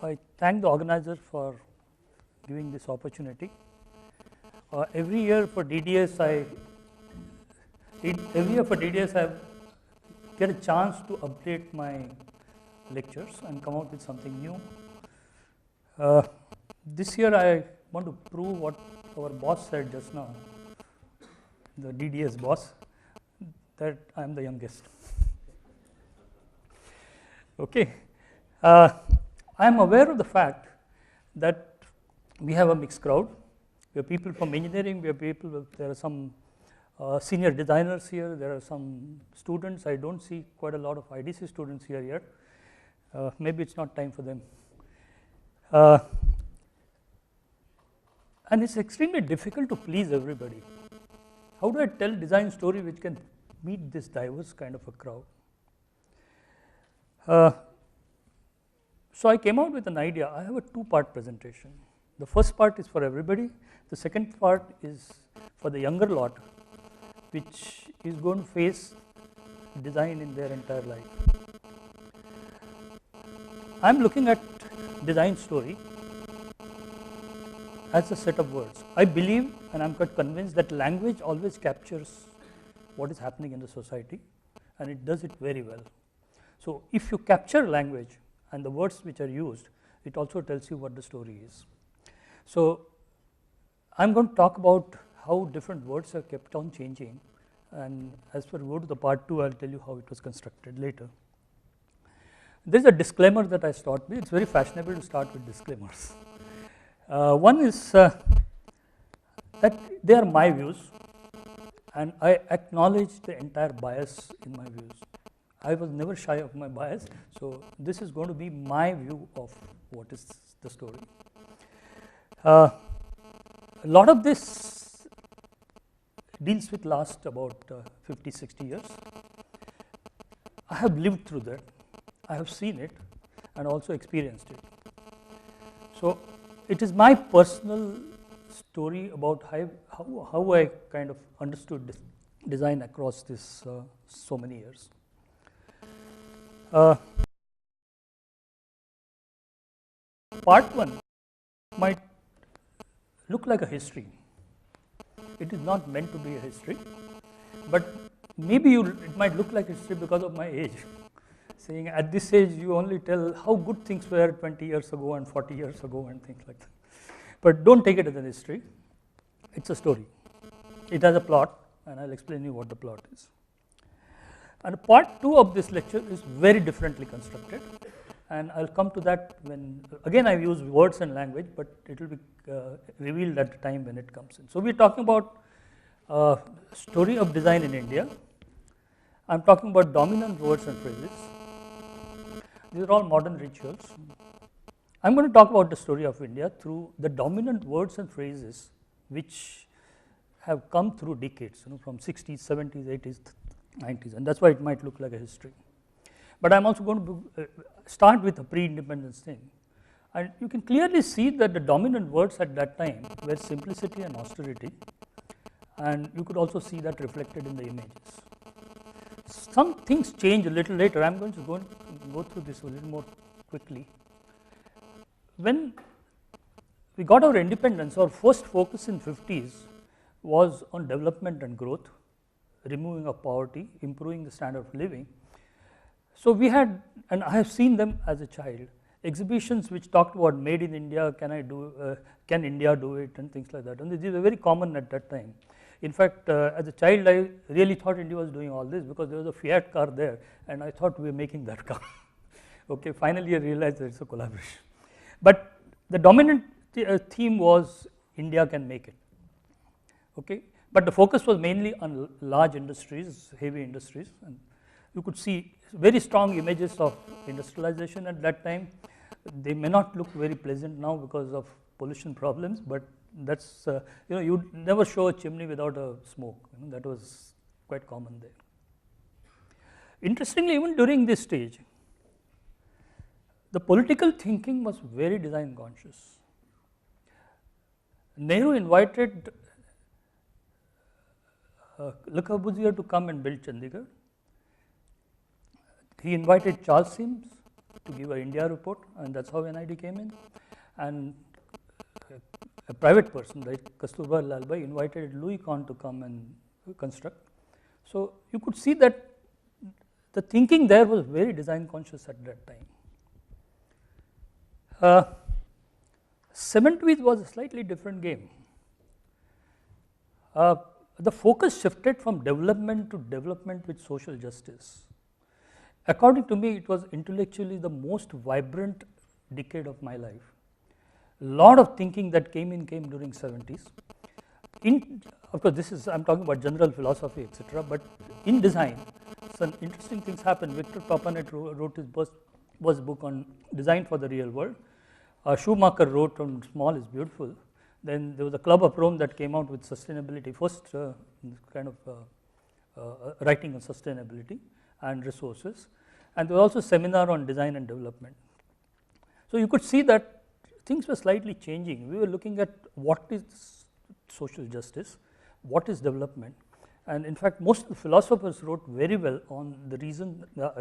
I thank the organizer for giving this opportunity. Every year for DDS, I get a chance to update my lectures and come out with something new. This year, I want to prove what our boss said just now, the DDS boss, that I am the youngest. Okay. I am aware of the fact that we have a mixed crowd. We have people from engineering, we have people, there are some senior designers here, there are some students. I don't see quite a lot of IDC students here yet. Maybe it's not time for them. And it's extremely difficult to please everybody. How do I tell design story which can meet this diverse kind of a crowd? So I came out with an idea. I have a two-part presentation. The first part is for everybody. The second part is for the younger lot, which is going to face design in their entire life. I am looking at design story as a set of words. I believe, and I am quite convinced, that language always captures what is happening in the society, and it does it very well. So if you capture language and the words which are used, it also tells you what the story is. So I am going to talk about how different words are kept on changing, and as we go to the part 2, I will tell you how it was constructed later. There is a disclaimer that I start with. It is very fashionable to start with disclaimers. One is that they are my views, and I acknowledge the entire bias in my views. I was never shy of my bias, so this is going to be my view of what is the story. A lot of this deals with last about 50, 60 years. I have lived through that. I have seen it and also experienced it. So it is my personal story about how I kind of understood this design across this so many years. Part 1 might look like a history. It is not meant to be a history, but maybe it might look like history because of my age. Saying at this age you only tell how good things were 20 years ago and 40 years ago and things like that. But don't take it as a history. It's a story. It has a plot, and I'll explain you what the plot is. And part 2 of this lecture is very differently constructed, and I'll come to that when, again I use words and language, but it will be revealed at the time when it comes in. So we're talking about story of design in India. I'm talking about dominant words and phrases. These are all modern rituals. I'm going to talk about the story of India through the dominant words and phrases which have come through decades, from 60s, 70s, 80s, 90s, and that's why it might look like a history. But I'm also going to start with a pre-independence thing, and you can clearly see that the dominant words at that time were simplicity and austerity, and you could also see that reflected in the images. Some things change a little later. I'm going to go through this a little more quickly. When we got our independence, our first focus in 50s was on development and growth, removing of poverty, improving the standard of living. So we had, and I have seen them as a child, exhibitions which talked about made in India, can India do it, and things like that. And these were very common at that time. In fact, as a child, I really thought India was doing all this because there was a Fiat car there, and I thought we were making that car. Okay, finally I realized that it's a collaboration. But the dominant theme was India can make it. Okay, but the focus was mainly on large industries, heavy industries, and you could see very strong images of industrialization at that time. They may not look very pleasant now because of pollution problems, but that's you'd never show a chimney without a smoke. That was quite common there. Interestingly, even during this stage, the political thinking was very design conscious. Nehru invited Le Corbusier to come and build Chandigarh. He invited Charles Sims, to give an India report, and that's how NID came in. And a private person, like Kasturba Lalbhai, invited Louis Kahn to come and construct. So you could see that the thinking there was very design conscious at that time. Cement wheels was a slightly different game. The focus shifted from development to development with social justice. According to me, it was intellectually the most vibrant decade of my life. Lot of thinking that came during 70s. Of course, this is, I'm talking about general philosophy, etc. But in design, some interesting things happened. Victor Papanet wrote his first book on design for the real world. Schumacher wrote on Small is Beautiful. Then there was a Club of Rome that came out with sustainability, first kind of writing on sustainability and resources. And there was also a seminar on design and development. So you could see that things were slightly changing. We were looking at what is social justice, what is development, and in fact most of the philosophers wrote very well on the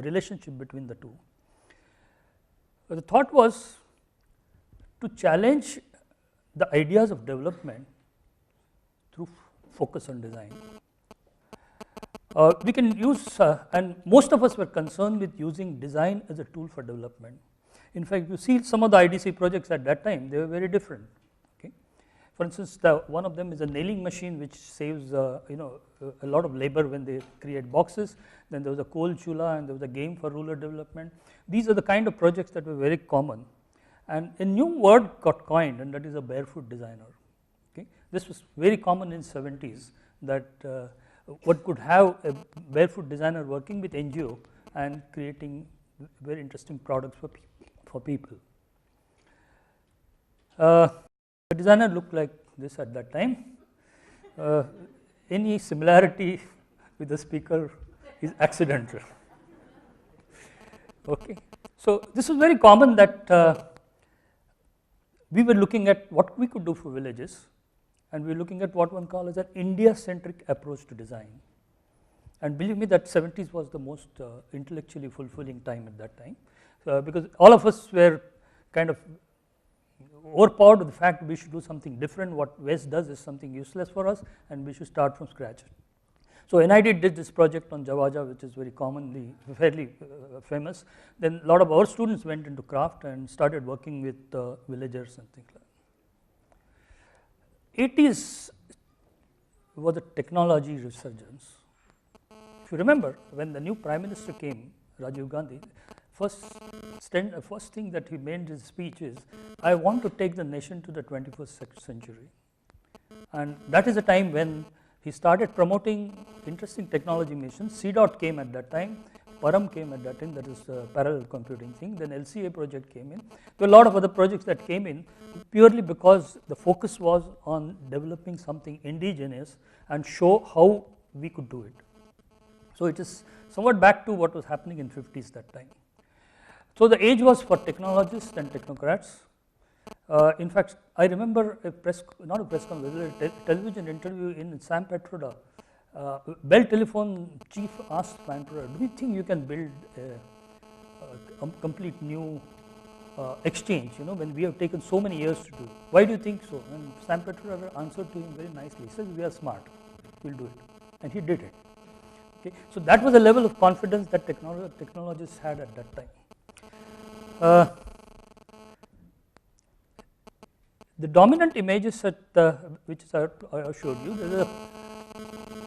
relationship between the two. The thought was to challenge the ideas of development through focus on design. We can use, and most of us were concerned with using design as a tool for development. In fact, you see some of the IDC projects at that time, they were very different. Okay? For instance, one of them is a nailing machine which saves a lot of labor when they create boxes. Then there was a coal chula and there was a game for rural development. These are the kind of projects that were very common. And a new word got coined, and that is a barefoot designer. Okay? This was very common in 70s, that what could have a barefoot designer working with NGO and creating very interesting products for people. The designer looked like this at that time. Any similarity with the speaker is accidental. Okay. So this was very common that we were looking at what we could do for villages, and we were looking at what one calls an India-centric approach to design. And believe me, that 70s was the most intellectually fulfilling time at that time, because all of us were kind of overpowered with the fact we should do something different. What West does is something useless for us, and we should start from scratch. So NID did this project on Javaja, which is very commonly, fairly famous. Then a lot of our students went into craft and started working with villagers and things like that. 80s was a technology resurgence. If you remember, when the new Prime Minister came, Rajiv Gandhi, first thing that he made in his speech is, I want to take the nation to the 21st century. And that is a time when he started promoting interesting technology missions. CDOT came at that time, Param came at that time, that is a parallel computing thing. Then LCA project came in. There were a lot of other projects that came in purely because the focus was on developing something indigenous and show how we could do it. So it is somewhat back to what was happening in 50s that time. So the age was for technologists and technocrats. In fact, I remember a television interview in Sam Petroda. Bell Telephone chief asked Sam Petroda, do you think you can build a complete new exchange, when we have taken so many years to do? Why do you think so? And Sam Petroda answered to him very nicely. He said, we are smart, we'll do it. And he did it. Okay? So that was a level of confidence that technologists had at that time. The dominant images which I showed you,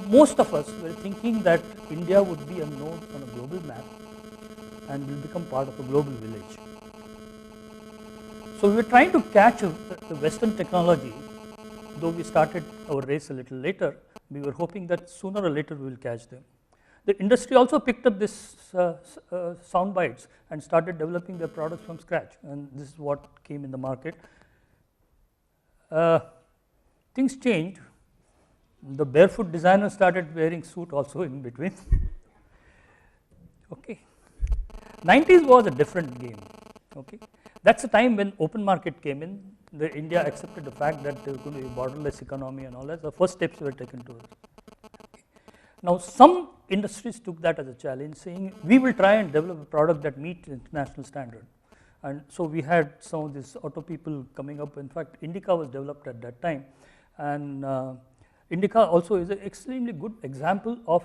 most of us were thinking that India would be a node on a global map and will become part of a global village. So we were trying to catch the Western technology, though we started our race a little later. We were hoping that sooner or later we will catch them. The industry also picked up this sound bites and started developing their products from scratch, and this is what came in the market. Things changed. The barefoot designer started wearing suit also in between. Okay. 90s was a different game. Okay. That's the time when open market came in. India accepted the fact that there was going to be a borderless economy and all that. The first steps were taken towards. Okay. Now some industries took that as a challenge, saying we will try and develop a product that meets international standard. And so we had some of these auto people coming up. In fact, Indica was developed at that time, and Indica also is an extremely good example of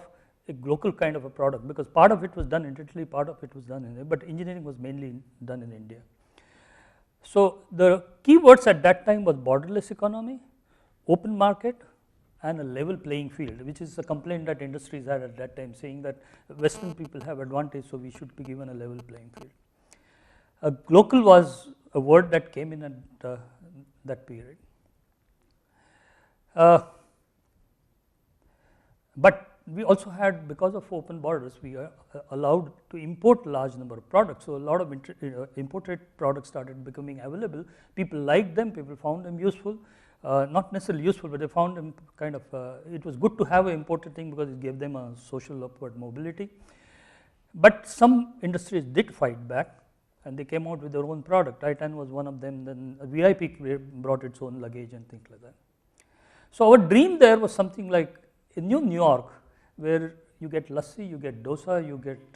a local kind of a product, because part of it was done in Italy, part of it was done in India, but engineering was mainly done in India. So the keywords at that time was borderless economy, open market, and a level playing field, which is a complaint that industries had at that time, saying that Western people have advantage, so we should be given a level playing field. Local was a word that came in at that period. But we also had, because of open borders, we are allowed to import large number of products. So a lot of imported products started becoming available. People liked them, people found them useful. Not necessarily useful, but they found them kind of, it was good to have an imported thing because it gave them a social upward mobility. But some industries did fight back, and they came out with their own product. Titan was one of them, then VIP brought its own luggage and things like that. So our dream there was something like in New York, where you get lassi, you get dosa, you get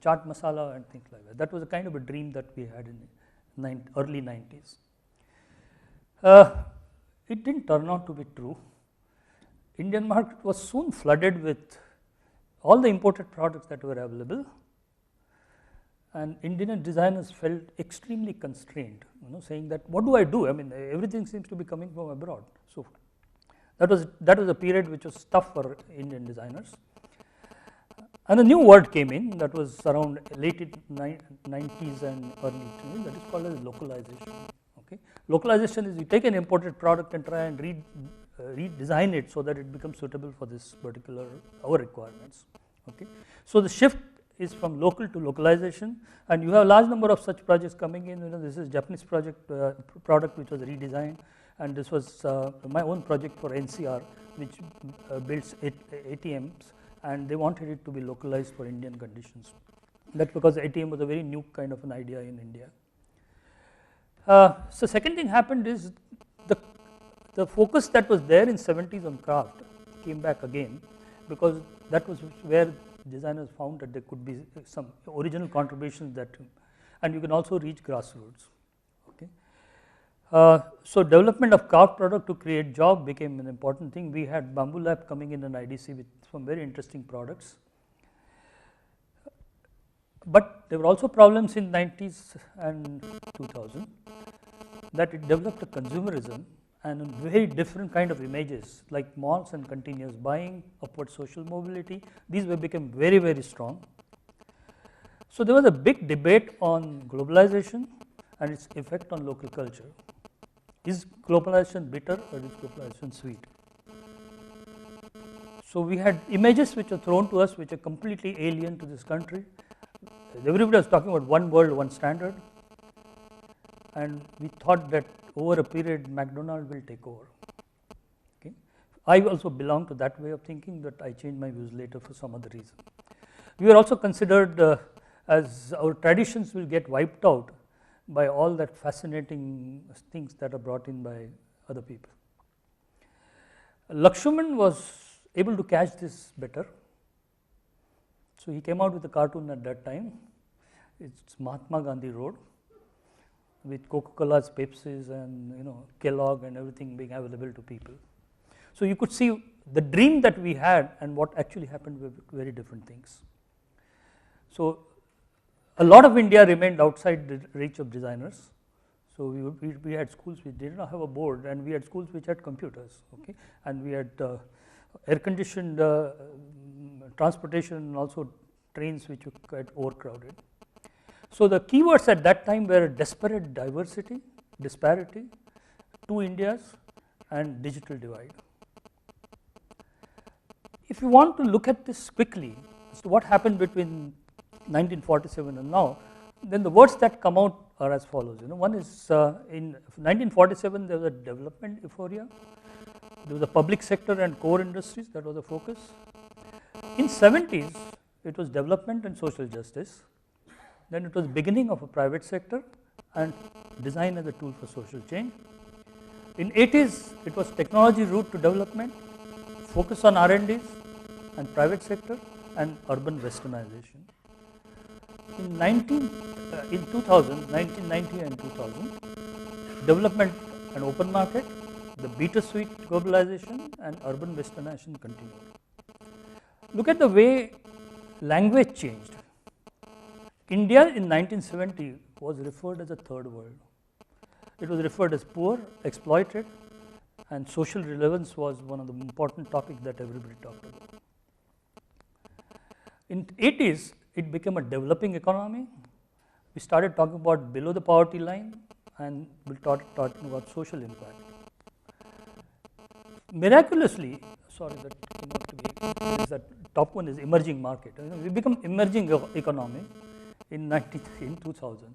chaat masala and things like that. That was a kind of a dream that we had in early 90s. It didn't turn out to be true. Indian market was soon flooded with all the imported products that were available, and Indian designers felt extremely constrained, saying that what do I do? I mean, everything seems to be coming from abroad. So that was a period which was tough for Indian designers. And a new word came in that was around late 90s and early 20s, that is called as localization. Okay. Localization is you take an imported product and try and redesign it so that it becomes suitable for this particular our requirements. Okay. So the shift is from local to localization, and you have a large number of such projects coming in. This is Japanese product which was redesigned, and this was my own project for NCR, which builds ATMs, and they wanted it to be localized for Indian conditions. That's because ATM was a very new kind of an idea in India. So second thing happened is the focus that was there in 70s on craft came back again, because that was where designers found that there could be some original contributions that, and you can also reach grassroots. Okay. So development of craft product to create job became an important thing. We had Bamboo Lab coming in an IDC with some very interesting products. But there were also problems in 90s and 2000 that it developed a consumerism and a very different kind of images like malls and continuous buying, upward social mobility. These became very, very strong. So there was a big debate on globalization and its effect on local culture. Is globalization bitter or is globalization sweet? So we had images which are thrown to us which are completely alien to this country. Everybody was talking about one world, one standard, and we thought that over a period McDonald's will take over. Okay. I also belong to that way of thinking, that I changed my views later for some other reason. We were also considered as our traditions will get wiped out by all that fascinating things that are brought in by other people. Lakshman was able to catch this better. So he came out with a cartoon at that time. It's Mahatma Gandhi Road with Coca-Cola's, Pepsi's, and Kellogg and everything being available to people. So you could see the dream that we had and what actually happened were very different things. So a lot of India remained outside the reach of designers. So we had schools which did not have a board, and we had schools which had computers, okay, and we had air-conditioned transportation and also trains which were quite overcrowded. So the keywords at that time were desperate diversity, disparity, two Indias, and digital divide. If you want to look at this quickly as to what happened between 1947 and now, then the words that come out are as follows. One is in 1947 there was a development euphoria. There was a public sector and core industries, that was the focus. In 70s, it was development and social justice. Then it was beginning of a private sector and design as a tool for social change. In 80s, it was technology route to development, focus on R&Ds and private sector, and urban westernization. In 2000, 1990 and 2000, development and open market, the bittersweet globalization and urban westernization continued. Look at the way language changed. India in 1970 was referred as a third world. It was referred as poor, exploited, and social relevance was one of the important topics that everybody talked about. In 80s, it became a developing economy. We started talking about below the poverty line, and we started talking about social impact. Miraculously, sorry, that came out to be, that top one is emerging market. We become emerging economy in 2000,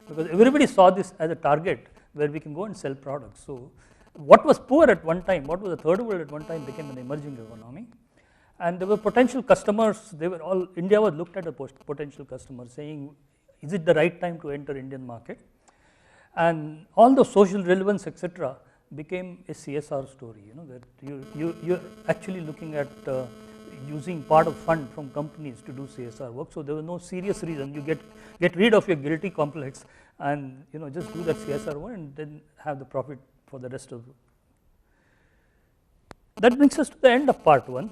because everybody saw this as a target where we can go and sell products. So, what was poor at one time, what was a third world at one time, became an emerging economy. And there were potential customers, they were all, India was looked at as potential customers, saying, is it the right time to enter Indian market? And all the social relevance, etc., became a CSR story, that you're actually looking at using part of fund from companies to do CSR work. So, there was no serious reason, you get rid of your guilty complex and just do that CSR work and then have the profit for the rest of it. That brings us to the end of part 1.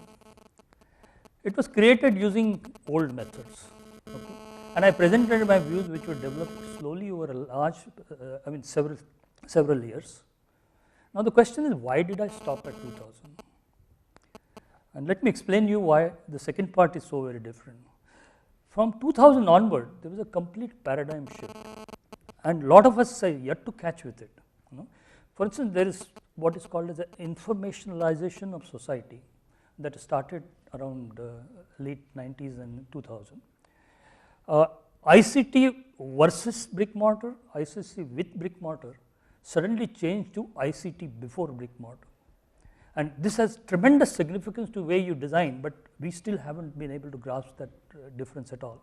It was created using old methods, okay? And I presented my views which were developed slowly over a large, several years. Now the question is, why did I stop at 2000? And let me explain you why the second part is so very different. From 2000 onward, there was a complete paradigm shift, and a lot of us are yet to catch with it. For instance, there is what is called as the informationalization of society that started around late 90s and 2000. ICT versus brick mortar, ICT with brick mortar suddenly changed to ICT before brick mortar. And this has tremendous significance to the way you design, but we still haven't been able to grasp that difference at all.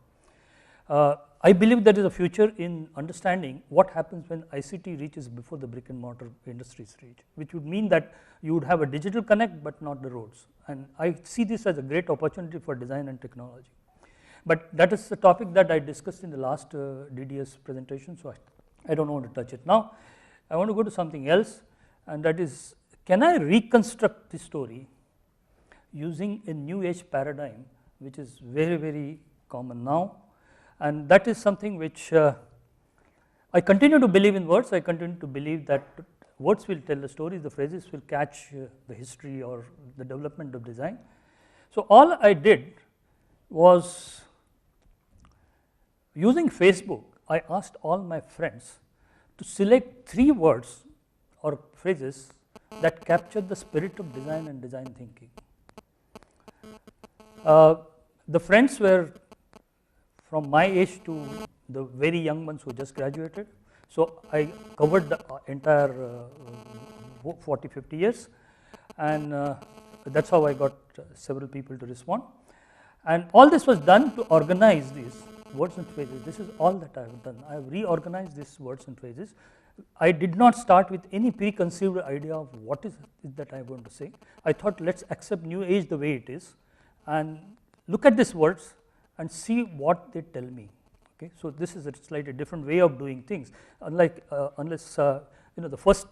I believe there is a future in understanding what happens when ICT reaches before the brick and mortar industries reach, which would mean that you would have a digital connect but not the roads. And I see this as a great opportunity for design and technology. But that is the topic that I discussed in the last DDS presentation, so I don't want to touch it. Now, I want to go to something else, and that is, can I reconstruct this story using a new age paradigm which is very, very common now, and that is something which I continue to believe in words. I continue to believe that words will tell the stories, the phrases will catch the history or the development of design. So, all I did was, using Facebook, I asked all my friends to select 3 words or phrases that captured the spirit of design and design thinking. The friends were from my age to the very young ones who just graduated. So, I covered the entire 40-50 years, and that is how I got several people to respond. And all this was done to organize these words and phrases. This is all that I have done. I have reorganized these words and phrases. I did not start with any preconceived idea of what is it that I am going to say. I thought, let us accept new age the way it is and look at these words and see what they tell me. Okay? So, this is a slightly different way of doing things, unlike unless the first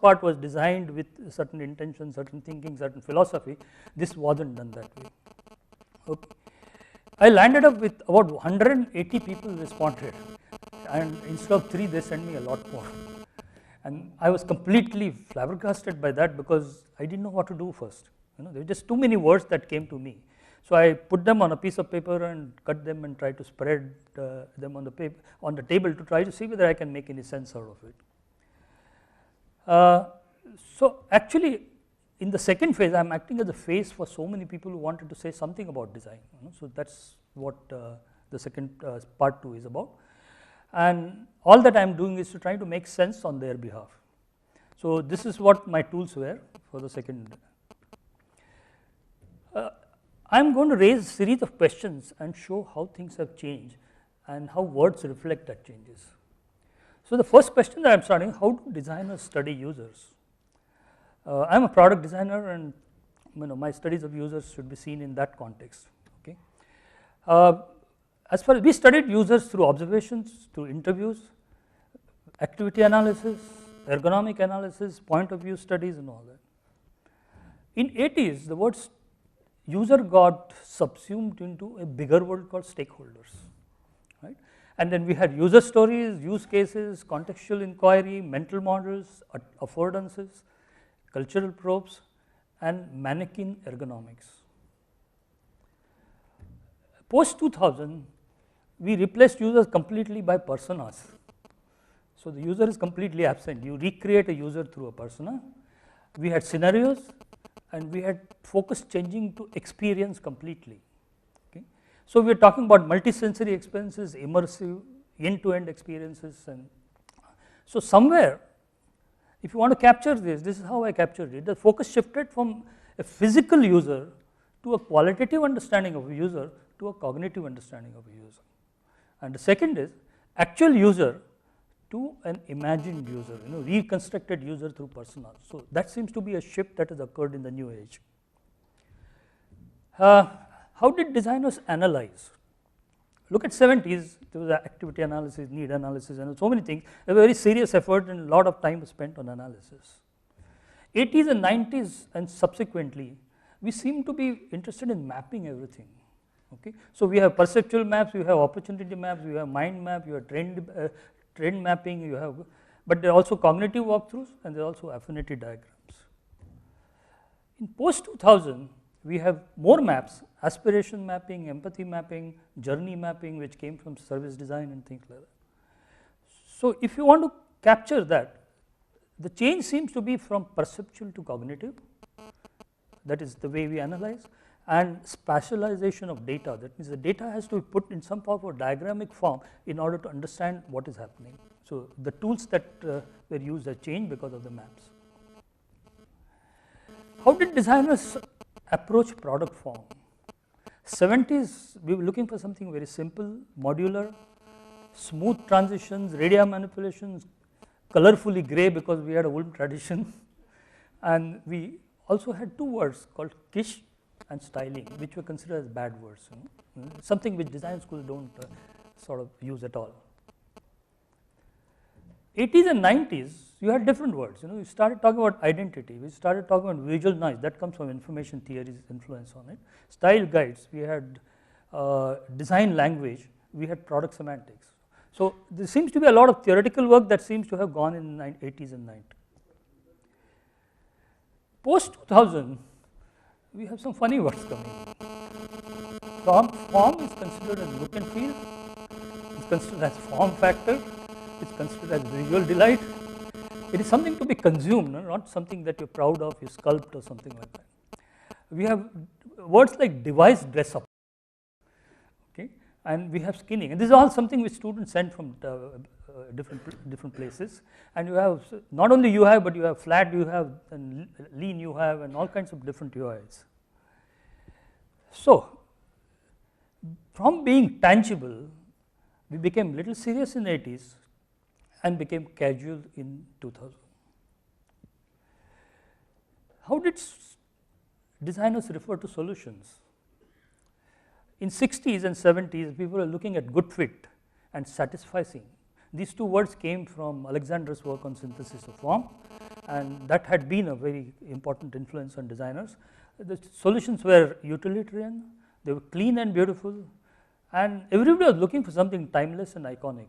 part was designed with certain intention, certain thinking, certain philosophy. This was not done that way. Okay. I landed up with about 180 people responded, and instead of 3 they sent me a lot more, and I was completely flabbergasted by that, because I did not know what to do first. There were just too many words that came to me. So, I put them on a piece of paper and cut them and tried to spread them on the paper, on the table, to try to see whether I can make any sense out of it. So, actually, in the second phase, I am acting as a face for so many people who wanted to say something about design. So, that is what the second part 2 is about, and all that I am doing is to try to make sense on their behalf. So, this is what my tools were for the second. I am going to raise a series of questions and show how things have changed and how words reflect that changes. So, the first question that I am starting, how do designers study users? I am a product designer, and my studies of users should be seen in that context. Okay. As far as we studied users through observations, through interviews, activity analysis, ergonomic analysis, point of view studies and all that. In 80s, the word user got subsumed into a bigger word called stakeholders, right? And then we had user stories, use cases, contextual inquiry, mental models, affordances, cultural probes, and mannequin ergonomics. Post 2000, we replaced users completely by personas. So the user is completely absent. You recreate a user through a persona. We had scenarios, and we had focus changing to experience completely. Okay. So we are talking about multisensory experiences, immersive, end-to-end experiences, and so somewhere, if you want to capture this is how I captured it. The focus shifted from a physical user to a qualitative understanding of a user to a cognitive understanding of a user. And the second is actual user to an imagined user, reconstructed user through personas. So that seems to be a shift that has occurred in the new age. How did designers analyze? Look at 70s, there was activity analysis, need analysis, and so many things. A very serious effort and a lot of time was spent on analysis. 80s and 90s and subsequently, we seem to be interested in mapping everything. Okay, so we have perceptual maps, we have opportunity maps, we have mind map, you have trend mapping, you have, but there are also cognitive walkthroughs and there are also affinity diagrams. In post 2000, we have more maps, aspiration mapping, empathy mapping, journey mapping, which came from service design and things like that. So if you want to capture that, the change seems to be from perceptual to cognitive, that is the way we analyze, and spatialization of data, that means the data has to be put in some form of diagrammic form in order to understand what is happening. So the tools that were used have changed because of the maps. How did designers approach product form? 70s, we were looking for something very simple, modular, smooth transitions, radii manipulations, colorfully gray because we had a wooden tradition, and we also had two words called kitsch and styling, which were considered as bad words, something which design schools don't sort of use at all. 80s and 90s, you had different words. We started talking about identity, we started talking about visual noise, that comes from information theory's influence on it. Style guides, we had design language, we had product semantics. So there seems to be a lot of theoretical work that seems to have gone in the 80s and 90s. Post 2000, we have some funny words coming. Form is considered as look and feel, it's considered as form factor, it's considered as visual delight. It is something to be consumed, not something that you're proud of, you sculpt or something like that. We have words like device dress up, okay, and we have skinning, and this is all something which students send from different places, and you have not only you have, but you have flat you have, and lean you have, and all kinds of different UIs. So from being tangible, we became little serious in the 80s and became casual in 2000. How did designers refer to solutions? In 60s and 70s, people were looking at good fit and satisficing. These two words came from Alexander's work on synthesis of form, and that had been a very important influence on designers. The solutions were utilitarian, they were clean and beautiful, and everybody was looking for something timeless and iconic.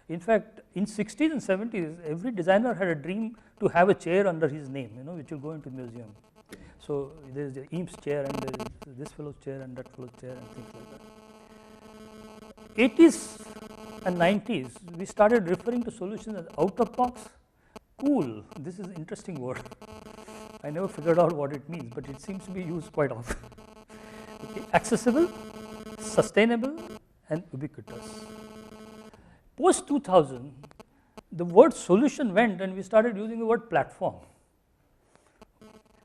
In fact, in 60s and 70s, every designer had a dream to have a chair under his name, which will go into museum. So there is the Eames chair, and there is this fellow's chair, and that fellow's chair, and things like that. 80s and 90s, we started referring to solutions as out of box, cool. This is an interesting word. I never figured out what it means, but it seems to be used quite often. Okay. Accessible, sustainable, and ubiquitous. Post 2000, the word solution went and we started using the word platform.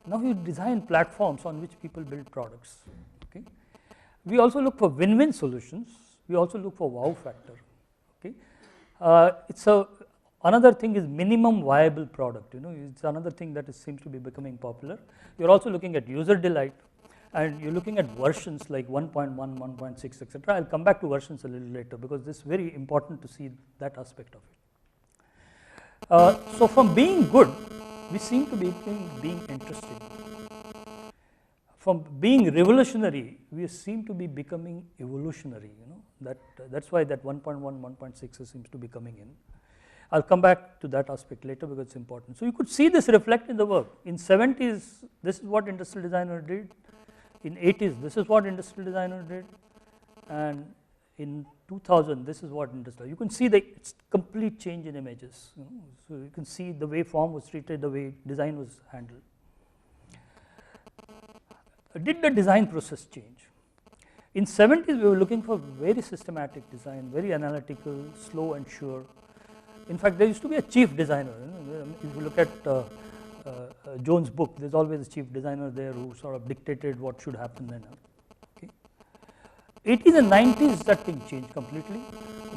Now we design platforms on which people build products. Okay. We also look for win-win solutions. We also look for wow factor. Okay. Another thing is minimum viable product. It's another thing that seems to be becoming popular. You're also looking at user delight. and you are looking at versions like 1.1, 1.6, etc. I will come back to versions a little later, because this is very important to see that aspect of it. So from being good, we seem to be being interesting. From being revolutionary, we seem to be becoming evolutionary. That's why that 1.1, 1.6 seems to be coming in. I'll come back to that aspect later because it's important. So you could see this reflect in the work. In 70s, this is what industrial designer did. In 80s, this is what industrial designer did. And in 2000, this is what industrial. You can see the complete change in images. So you can see the way form was treated, the way design was handled. Did the design process change? In 70s, we were looking for very systematic design, very analytical, slow and sure. In fact, there used to be a chief designer. If you look at Jones' book, there's always a chief designer there who sort of dictated what should happen then. Okay. 80s and 90s, that thing changed completely.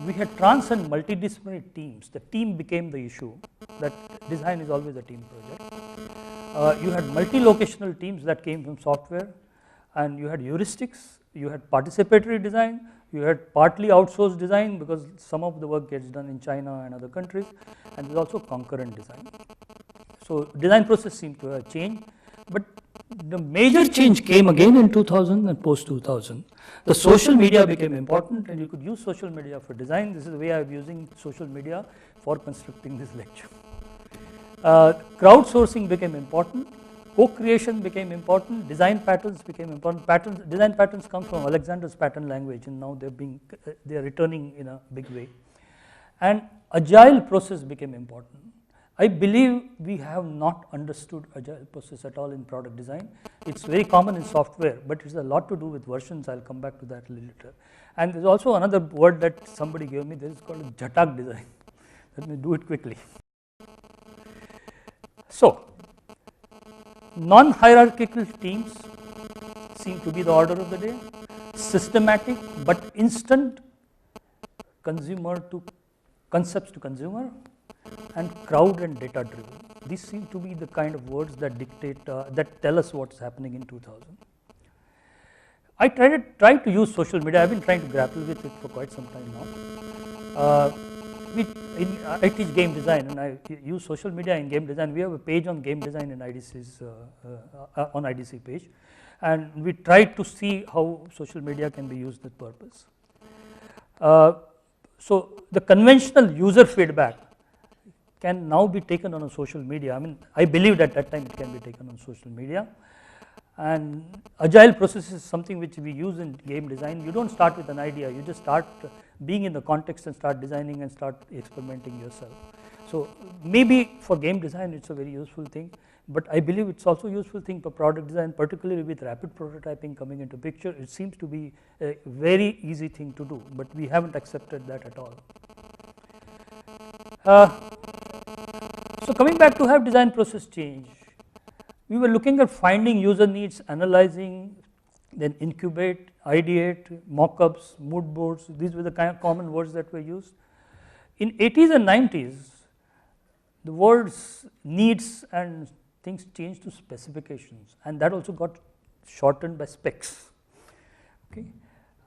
We had trans and multidisciplinary teams. The team became the issue. That design is always a team project. You had multi-locational teams that came from software, and you had heuristics, you had participatory design, you had partly outsourced design because some of the work gets done in China and other countries, and there's also concurrent design. So design process seemed to have changed, but the major change came again in 2000 and post 2000. The social media became important, and you could use social media for design. This is the way I'm using social media for constructing this lecture. Crowdsourcing became important, co-creation became important, design patterns became important. Design patterns come from Alexander's pattern language, and now they are returning in a big way. And agile process became important. I believe we have not understood agile process at all in product design. It's very common in software, but it has a lot to do with versions. I'll come back to that a little later. And there's also another word that somebody gave me. This is called Jhatak design. Let me do it quickly. So, non-hierarchical teams seem to be the order of the day. Systematic but instant, consumer to concepts to consumer, and crowd and data driven. These seem to be the kind of words that dictate, that tell us what's happening in 2000. I tried to use social media. I've been trying to grapple with it for quite some time now. I teach game design, and I use social media in game design. We have a page on game design in IDC's on IDC page, and we tried to see how social media can be used with purpose. So the conventional user feedback can now be taken on a social media. I mean, I believed at that time it can be taken on social media. And agile process is something which we use in game design. You don't start with an idea, you just start being in the context and start designing and start experimenting yourself. So maybe for game design it's a very useful thing, but I believe it's also a useful thing for product design, particularly with rapid prototyping coming into picture. It seems to be a very easy thing to do, but we haven't accepted that at all. So coming back to have design process change, we were looking at finding user needs, analyzing, then incubate, ideate, mock-ups, mood boards. These were the kind of common words that were used. In 80s and 90s, the words needs and things changed to specifications, and that also got shortened by specs. Okay.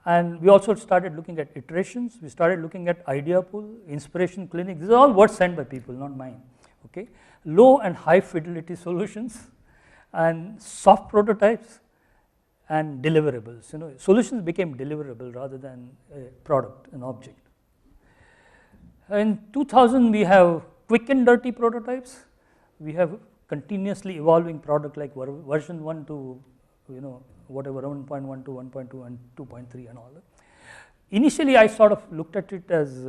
And we also started looking at iterations. We started looking at idea pool, inspiration clinic. These are all words sent by people, not mine. Okay. Low and high fidelity solutions, and soft prototypes, and deliverables. Solutions became deliverable rather than a product, an object. In 2000, we have quick and dirty prototypes. We have continuously evolving product like version 1 to whatever 1.1 to 1.2 and 2.3 and all that. Initially, I sort of looked at it as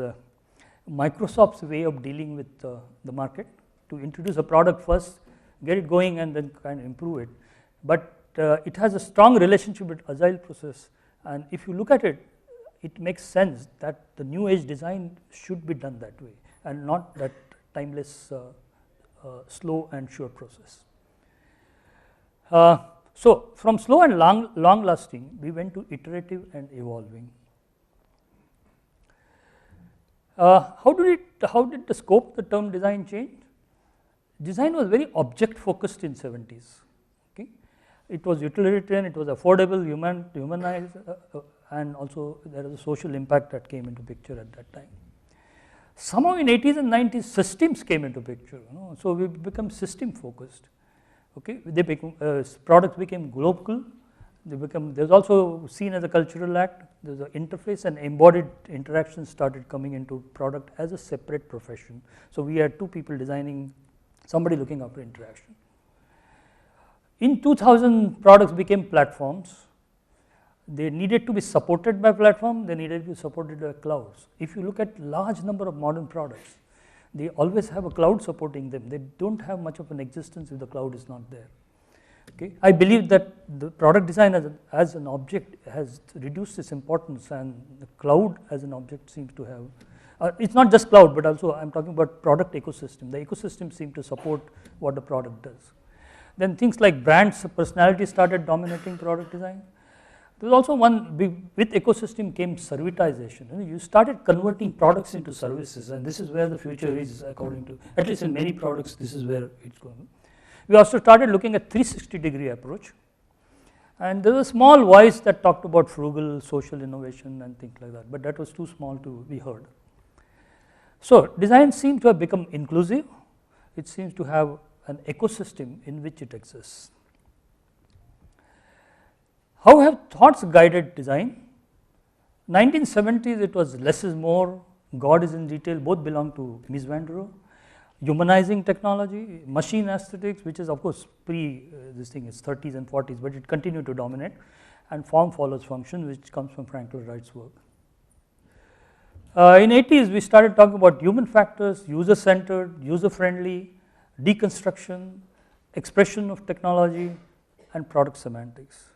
Microsoft's way of dealing with the market, to introduce a product first, get it going, and then kind of improve it. But it has a strong relationship with agile process, and if you look at it, it makes sense that the new age design should be done that way and not that timeless, slow and sure process. So from slow and long lasting, we went to iterative and evolving. How did the scope of the term design change? Design was very object focused in 70s. Okay? It was utilitarian, it was affordable, humanized, and also there was a social impact that came into picture at that time. Somehow in 80s and 90s, systems came into picture, so we become system focused. Okay, they become, products became global. There's also seen as a cultural act. There's an interface, and embodied interactions started coming into product as a separate profession. So we had two people designing, somebody looking after interaction. In 2000, products became platforms. They needed to be supported by platform, they needed to be supported by clouds. If you look at large number of modern products, they always have a cloud supporting them. They don't have much of an existence if the cloud is not there. Okay. I believe that the product design as an object has reduced its importance, and the cloud as an object seems to have, it's not just cloud, but also I am talking about product ecosystem. The ecosystem seems to support what the product does. Then things like brands, personality started dominating product design. There was also one with ecosystem came servitization. You started converting products into services, and this is where the future is, according to, at least in many products, this is where it's going. We also started looking at 360-degree approach, and there was a small voice that talked about frugal social innovation and things like that, but that was too small to be heard. So design seems to have become inclusive. It seems to have an ecosystem in which it exists. How have thoughts guided design? 1970s, it was less is more, God is in detail, both belong to Mies van der Rohe. Humanizing technology, machine aesthetics, which is of course this thing is 30s and 40s, but it continued to dominate, and form follows function, which comes from Frank Lloyd Wright's work. In 80s, we started talking about human factors, user-centered, user-friendly, deconstruction, expression of technology, and product semantics.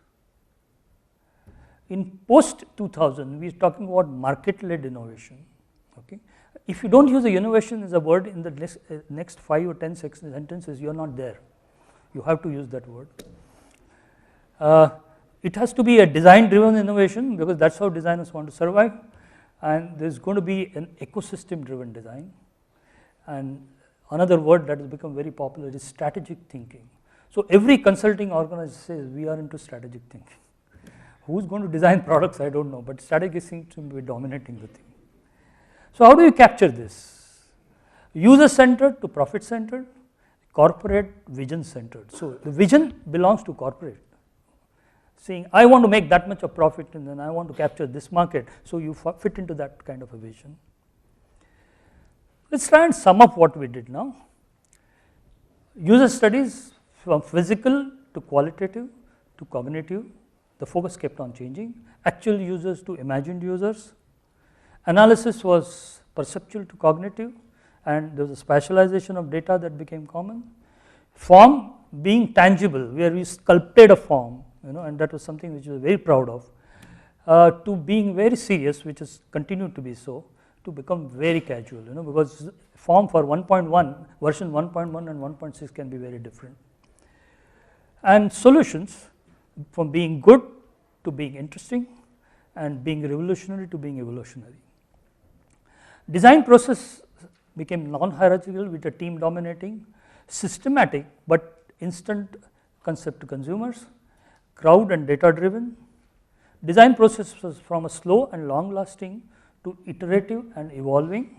In post 2000, we are talking about market-led innovation. Okay. If you don't use a innovation as a word in the next 5 or 10 sentences, you are not there. You have to use that word. It has to be a design-driven innovation, because that's how designers want to survive, and there's going to be an ecosystem-driven design. And another word that has become very popular is strategic thinking. So every consulting organization says we are into strategic thinking. Who's going to design products, I don't know, but strategy seems to be dominating the thing. So how do you capture this? User-centered to profit-centered, corporate vision-centered. So the vision belongs to corporate, saying I want to make that much of profit, and then I want to capture this market, so you fit into that kind of a vision. Let's try and sum up what we did now. User studies, from physical to qualitative to cognitive, the focus kept on changing. Actual users to imagined users. Analysis was perceptual to cognitive, and there was a spatialization of data that became common. Form being tangible, where we sculpted a form, and that was something which we were very proud of, to being very serious, which has continued to be so, to become very casual, because form for 1.1, version 1.1 and 1.6 can be very different. And solutions, from being good to being interesting, and being revolutionary to being evolutionary. Design process became non-hierarchical with a team dominating, systematic but instant concept to consumers, crowd and data driven. Design process was from a slow and long lasting to iterative and evolving.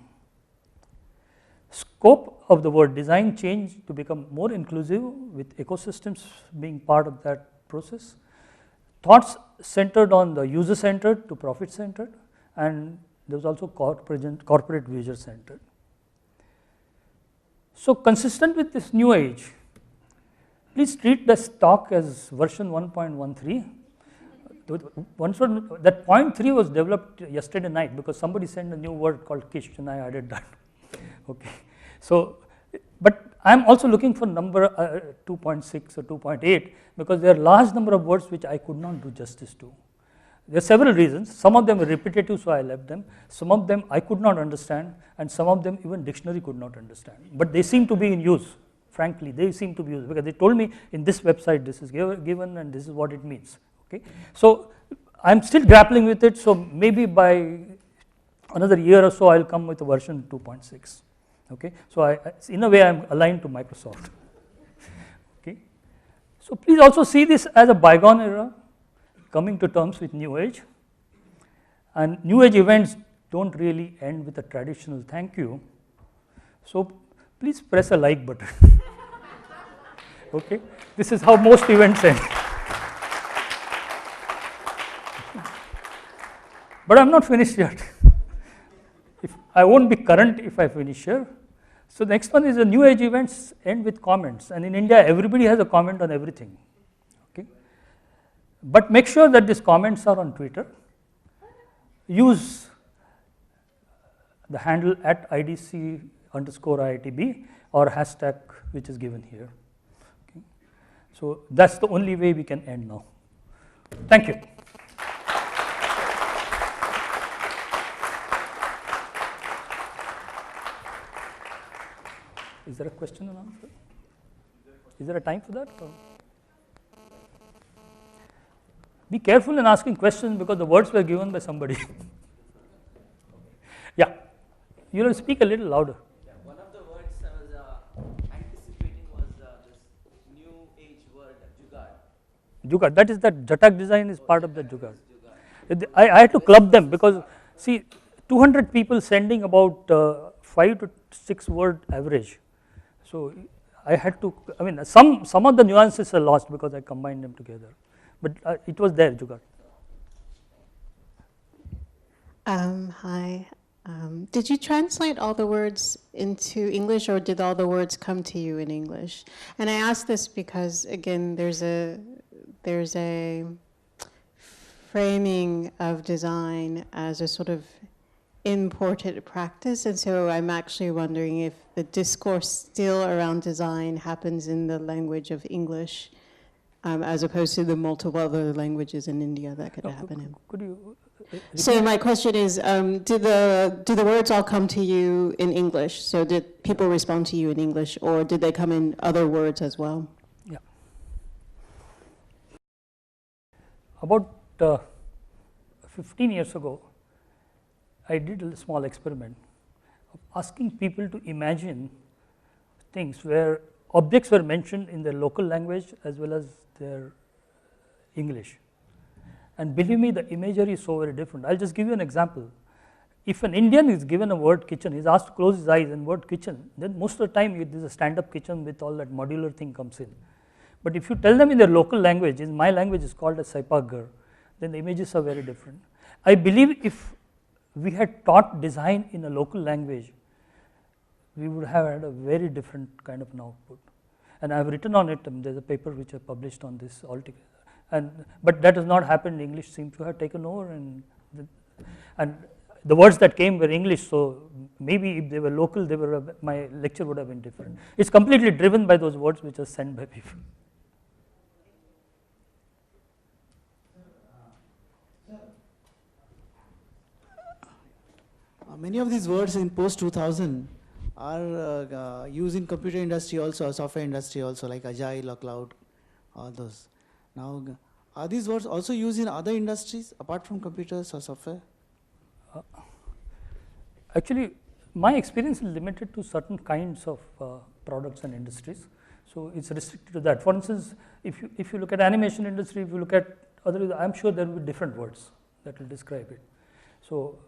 Scope of the word design changed to become more inclusive, with ecosystems being part of that process. Thoughts centered on the user centered to profit centered, and there was also corporate user centered. So consistent with this new age, please treat the stock as version 1.13. That 0.3 was developed yesterday night, because somebody sent a new word called kish, and I added that. Okay. So, but I am also looking for number 2.6 or 2.8, because there are large number of words which I could not do justice to. There are several reasons. Some of them were repetitive, so I left them. Some of them I could not understand, and some of them even dictionary could not understand. But they seem to be in use. Frankly, they seem to be used, because they told me in this website this is given and this is what it means. Okay. So I am still grappling with it. So maybe by another year or so, I will come with a version 2.6. Okay. So in a way, I am aligned to Microsoft. Okay. So please also see this as a bygone era, coming to terms with New Age. And New Age events don't really end with a traditional thank you. So please press a like button. Okay, this is how most events end. But I'm not finished yet. I won't be current if I finish here. So the next one is the New Age events end with comments, and in India everybody has a comment on everything. Okay, but make sure that these comments are on Twitter. Use the handle at IDC_IITB or hashtag which is given here. Okay. So that's the only way we can end now. Thank you. Is there a question and answer? Is there a time for that? Or? Be careful in asking questions because the words were given by somebody. Yeah, you will speak a little louder. Yeah, one of the words I was anticipating was this new age word, jugaad. Jugaad, that is that Jatak design is part of the jugaad. I had to club them because see 200 people sending about 5 to 6 word average. So I had to, I mean some of the nuances are lost because I combined them together, but it was there, jugaad. Hi. Did you translate all the words into English, or did all the words come to you in English? And I ask this because, again, there's a framing of design as a sort of imported practice, and so I'm actually wondering if the discourse still around design happens in the language of English, as opposed to the multiple other languages in India that could happen in. Could you? So my question is, do the words all come to you in English? So did people respond to you in English, or did they come in other words as well? Yeah. About 15 years ago, I did a small experiment of asking people to imagine things where objects were mentioned in their local language as well as their English. And believe me, the imagery is so very different. I'll just give you an example. If an Indian is given a word kitchen, he's asked to close his eyes and word kitchen, then most of the time there's a stand-up kitchen with all that modular thing comes in. But if you tell them in their local language, in my language is called a Saipagar, then the images are very different. I believe if we had taught design in a local language, we would have had a very different kind of an output. And I have written on it, there's a paper which I published on this altogether. But that has not happened. English seems to have taken over, and the words that came were English. So maybe if they were local, my lecture would have been different. It's completely driven by those words which are sent by people. Many of these words in post 2000 are used in computer industry also, software industry also, like agile or cloud, all those. Now, are these words also used in other industries apart from computers or software? Actually, my experience is limited to certain kinds of products and industries. So it's restricted to that. For instance, if you look at animation industry, if you look at other, I'm sure there will be different words that will describe it. So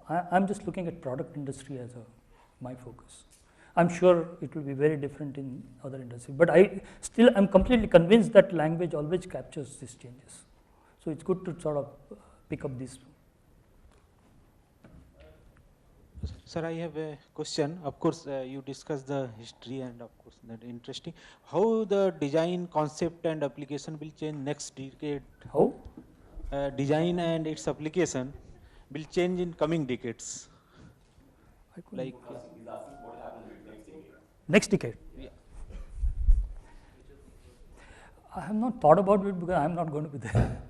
I'm just looking at product industry as my focus. I'm sure it will be very different in other industries, but I'm completely convinced that language always captures these changes. So it's good to sort of pick up these. Sir, I have a question. Of course, you discussed the history, and of course that interesting. How the design concept and application will change next decade? How? Design and its application will change in coming decades. Like next decade? Yeah. I have not thought about it because I'm not going to be there.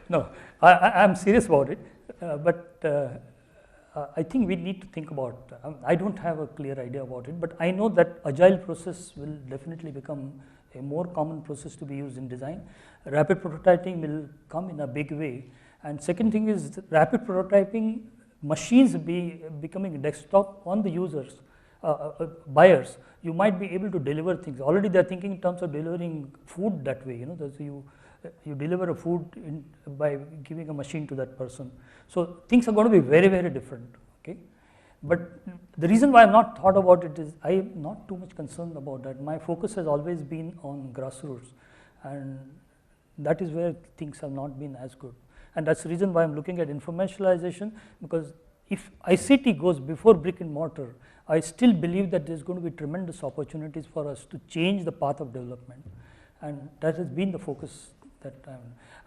No, I'm serious about it, but I think we need to think about, I don't have a clear idea about it, but I know that agile process will definitely become a more common process to be used in design. Rapid prototyping will come in a big way, and second thing is rapid prototyping, machines becoming desktop on the users buyers, you might be able to deliver things. Already they are thinking in terms of delivering food that way, so you deliver a food by giving a machine to that person. So things are going to be very, very different. Okay, but the reason why I have not thought about it is I am not too much concerned about that. My focus has always been on grassroots, and that is where things have not been as good. And that's the reason why I am looking at informationalization, because if ICT goes before brick and mortar, I still believe that there is going to be tremendous opportunities for us to change the path of development, and that has been the focus that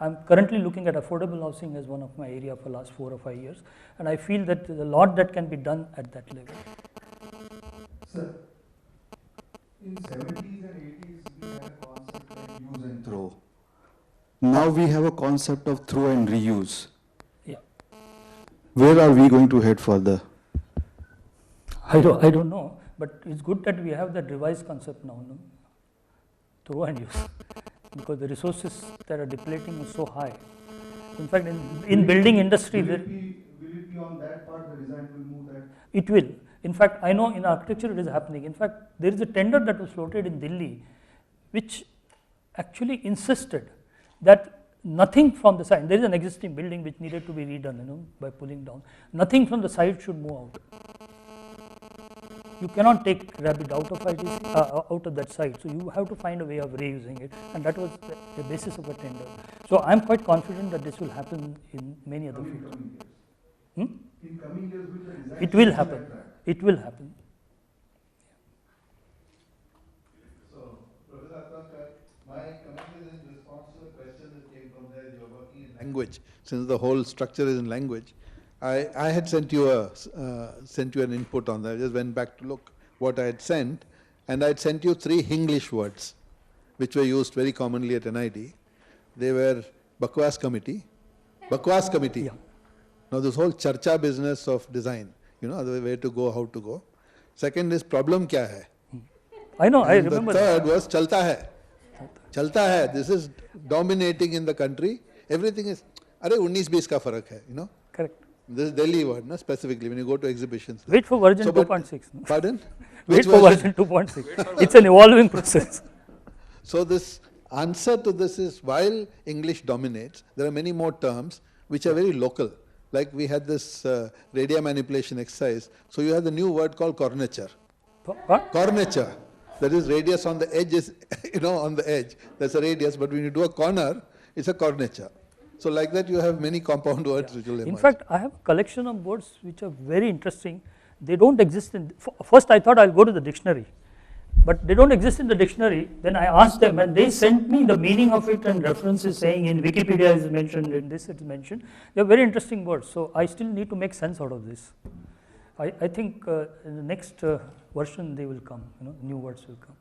I'm currently looking at affordable housing as one of my area for the last 4 or 5 years, and I feel that there's a lot that can be done at that level. Sir, in 70s and 80s we had a concept like use and throw. Now we have a concept of throw and reuse. Yeah, Where are we going to head further? I don't know, but it's good that we have that revised concept now, no? Throw and use, because the resources that are depleting are so high. In fact, in building industry, Will it be on that part the design will move that? it will. In fact, I know in architecture it is happening. In fact, there is a tender that was floated in Delhi, which actually insisted that nothing from the side, there is an existing building which needed to be redone, by pulling down. Nothing from the side should move out. You cannot take rabbit out of out of that site, so you have to find a way of reusing it, and that was the basis of a tender. So I am quite confident that this will happen in many other fields. In coming years will the design It will change happen. like that? It will happen. So, Professor Atmankar, my comment is in response to the question that came from there, you are working in language. Since the whole structure is in language, I had sent you an input on that. I just went back to look what I had sent, and I had sent you 3 English words, which were used very commonly at NID. They were Bakwas Committee. Yeah. Now this whole charcha business of design, the way to go, how to go. Second is problem kya hai? I know, I And remember the third that. was chalta hai. Chalta hai. This is dominating in the country. Everything is, arey 19-20 ka farak hai, Correct. This is Delhi word, specifically when you go to exhibitions. Wait for version So, but- 2.6. No? Pardon? Wait Which for version? version 2.6. It's an evolving process. So this answer to this is, while English dominates, there are many more terms which are very local. Like we had this radii manipulation exercise. So you have the new word called corniture. What? Corniture. That is radius on the edge is, on the edge. That's a radius, but when you do a corner, it's a corniture. So like that you have many compound words which will emerge. In fact, I have a collection of words which are very interesting. They don't exist in, first I thought I'll go to the dictionary, but they don't exist in the dictionary. Then I asked them and they sent me the meaning of it and references saying in Wikipedia is mentioned, in this it is mentioned. They are very interesting words, so I still need to make sense out of this. I think in the next version they will come, new words will come.